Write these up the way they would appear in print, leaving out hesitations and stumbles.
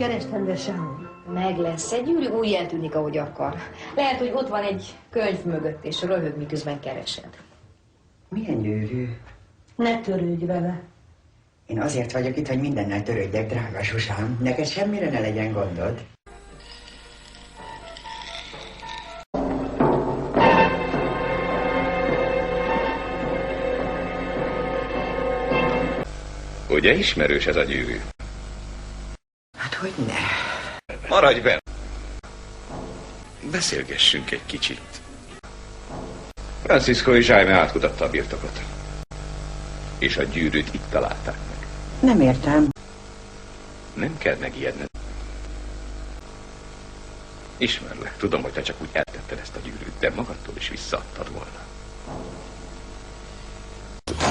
kerestem, de sehol. Meg lesz. Egy gyűrű úgy eltűnik, ahogy akar. Lehet, hogy ott van egy könyv mögött, és röhög, miközben keresed. Milyen gyűrű? Ne törődj vele. Én azért vagyok itt, hogy mindennel törődjek, drága Zsuzsám. Neked semmire ne legyen gondod. Ugye ismerős ez a gyűrű? Hát hogy ne? Maradj be! Beszélgessünk egy kicsit. Francisco és Jaime átkutatta a birtokot. És a gyűrűt itt találták meg. Nem értem. Nem kell megijedned. Ismerlek, tudom, hogy te csak úgy eltetted ezt a gyűrűt, de magadtól is visszaadtad volna.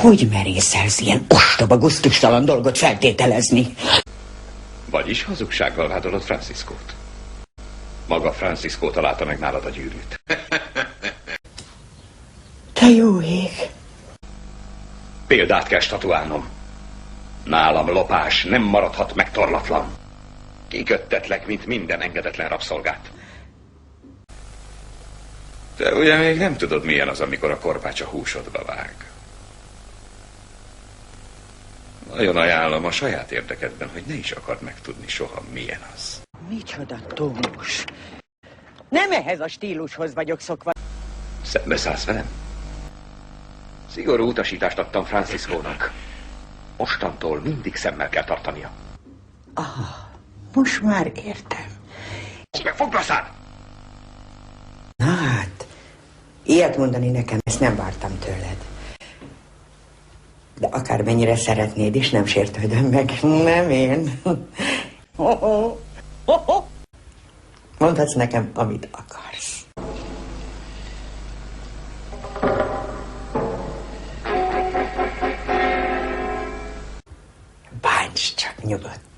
Hogy merészelsz ilyen ostoba, gusztustalan dolgot feltételezni? Vagyis hazugsággal vádolod Franciscót. Maga Francisco találta meg nálad a gyűrűt. Te jó ég! Példát kell statuálnom. Nálam lopás nem maradhat megtorlatlan. Kiköttetlek, mint minden engedetlen rabszolgát. Te ugye még nem tudod, milyen az, amikor a korpács a húsodba vág. Nagyon ajánlom a saját érdekedben, hogy ne is akard megtudni soha, milyen az. Micsoda tónus! Nem ehhez a stílushoz vagyok szokva. Szembeszállsz velem? Szigorú utasítást adtam Franciscónak. Mostantól mindig szemmel kell tartania. Most már értem. Meg foglaszád! Na hát, ilyet mondani nekem, ezt nem vártam tőled. De akármennyire szeretnéd is, nem sértődöm meg. Nem én. Mondhatsz nekem, amit akarsz. Bánts csak nyugodtan.